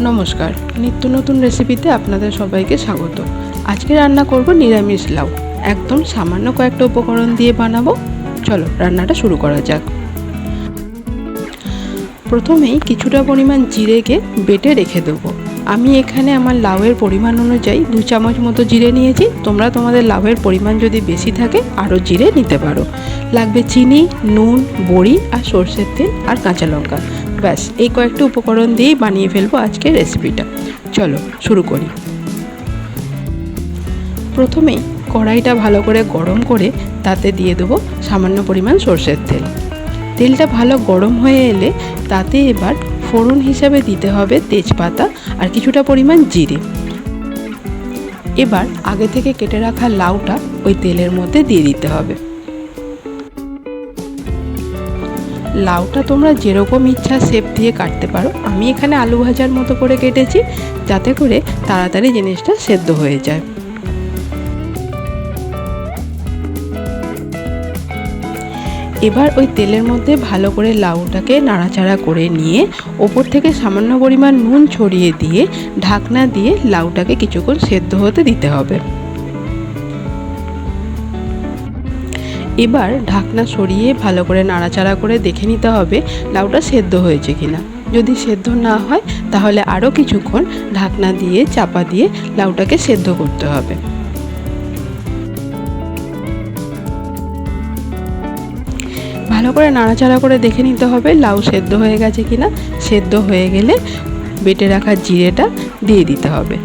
নমস্কার, নিত্য নতুন রেসিপিতে আপনাদের সবাইকে স্বাগত। আজকে রান্না করব নিরামিষ লাউ। একদম সামান্য কয়েকটা উপকরণ দিয়ে বানাবো। চলো রান্নাটা শুরু করা যাক। প্রথমেই কিছুটা পরিমাণ জিরেকে বেটে রেখে দেবো। আমি এখানে আমার লাউয়ের পরিমাণ অনুযায়ী 2 চামচ মতো জিরে নিয়েছি। তোমরা তোমাদের লাউয়ের পরিমাণ যদি বেশি থাকে আরও জিরে নিতে পারো। লাগবে চিনি, নুন, বড়ি আর সর্ষের তেল আর কাঁচা লঙ্কা। ব্যাস, এই কয়েকটা উপকরণ দিয়েই বানিয়ে ফেলবো আজকের রেসিপিটা। চলো শুরু করি। প্রথমেই কড়াইটা ভালো করে গরম করে তাতে দিয়ে দেবো সামান্য পরিমাণ সর্ষের তেল। তেলটা ভালো গরম হয়ে এলে তাতে এবার ফোড়ন হিসাবে দিতে হবে তেজপাতা আর কিছুটা পরিমাণ জিরে। এবার আগে থেকে কেটে রাখা লাউটা ওই তেলের মধ্যে দিয়ে দিতে হবে। লাউটা তোমরা যেরকম ইচ্ছা শেপ দিয়ে কাটতে পারো। আমি এখানে আলু ভাজার মতো করে কেটেছি, যাতে করে তাড়াতাড়ি জিনিসটা সেদ্ধ হয়ে যায়। এবার ওই তেলের মধ্যে ভালো করে লাউটাকে নাড়াচাড়া করে নিয়ে ওপর থেকে সামান্য পরিমাণ নুন ছড়িয়ে দিয়ে ঢাকনা দিয়ে লাউটাকে কিছুক্ষণ সেদ্ধ হতে দিতে হবে। এবার ঢাকনা সরিয়ে ভালো করে নাড়াচাড়া করে দেখে নিতে হবে লাউটা সেদ্ধ হয়েছে কিনা। যদি সেদ্ধ না হয় তাহলে আরও কিছুক্ষণ ঢাকনা দিয়ে চাপা দিয়ে লাউটাকে সেদ্ধ করতে হবে। ভালো করে নাড়াচাড়া করে দেখে নিতে হবে লাউ সেদ্ধ হয়ে গেছে কিনা। সেদ্ধ হয়ে গেলে বেটে রাখা জিরেটা দিয়ে দিতে হবে।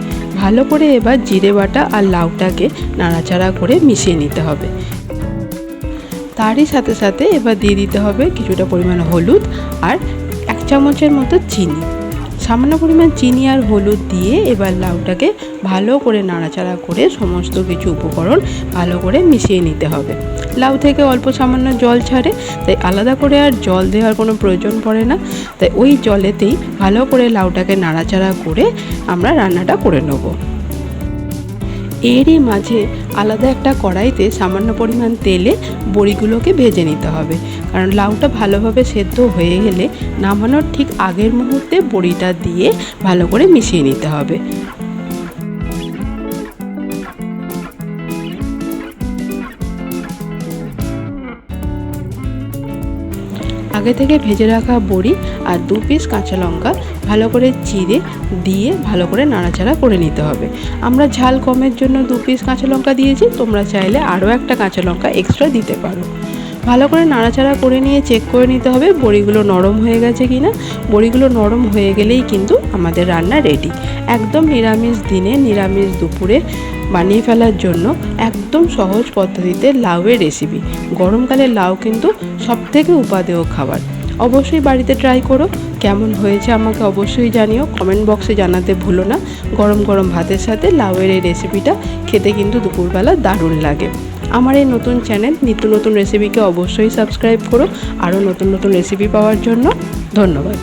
ভালো করে এবার জিরে বাটা আর লাউটাকে নাড়াচাড়া করে মিশিয়ে নিতে হবে। তারই সাথে সাথে এবার দিয়ে দিতে হবে কিছুটা পরিমাণ হলুদ আর 1 চামচের মতো চিনি। সামান্য পরিমাণ চিনি আর হলুদ দিয়ে এবার লাউটাকে ভালো করে নাড়াচাড়া করে সমস্ত কিছু উপকরণ ভালো করে মিশিয়ে নিতে হবে। লাউ থেকে অল্প সামান্য জল ছাড়ে, তাই আলাদা করে আর জল দেওয়ার কোনো প্রয়োজন পড়ে না। তাই ওই জলেতেই ভালো করে লাউটাকে নাড়াচাড়া করে আমরা রান্নাটা করে নেব। এরই মাঝে আলাদা একটা কড়াইতে সামান্য পরিমাণ তেলে বড়িগুলোকে ভেজে নিতে হবে, কারণ লাউটা ভালোভাবে সেদ্ধ হয়ে গেলে নামানোর ঠিক আগের মুহূর্তে বড়িটা দিয়ে ভালো করে মিশিয়ে নিতে হবে। আগে থেকে ভেজে রাখা বড়ি আর 2 পিস কাঁচা লঙ্কা ভালো করে চিড়ে দিয়ে ভালো করে নাড়াচাড়া করে নিতে হবে। আমরা ঝাল কমের জন্য 2 পিস কাঁচা লঙ্কা দিয়েছি, তোমরা চাইলে আরও একটা কাঁচা লঙ্কা এক্সট্রা দিতে পারো। ভালো করে নাড়াচাড়া করে নিয়ে চেক করে নিতে হবে বড়িগুলো নরম হয়ে গেছে কিনা। বড়িগুলো নরম হয়ে গেলেই কিন্তু আমাদের রান্না রেডি। একদম নিরামিষ দিনে নিরামিষ দুপুরে বানিয়ে ফেলার জন্য একদম সহজ পদ্ধতিতে লাউয়ের রেসিপি। গরমকালে লাউ কিন্তু সবথেকে উপাদেয় খাবার। অবশ্যই বাড়িতে ট্রাই করো। কেমন হয়েছে আমাকে অবশ্যই জানিও, কমেন্ট বক্সে জানাতে ভুলো না। গরম গরম ভাতের সাথে লাউয়ের এই রেসিপিটা খেতে কিন্তু দুপুরবেলা দারুণ লাগে। আমার এই নতুন চ্যানেল নিত্য নতুন রেসিপিকে অবশ্যই সাবস্ক্রাইব করো। আরও নতুন নতুন রেসিপি পাওয়ার জন্য ধন্যবাদ।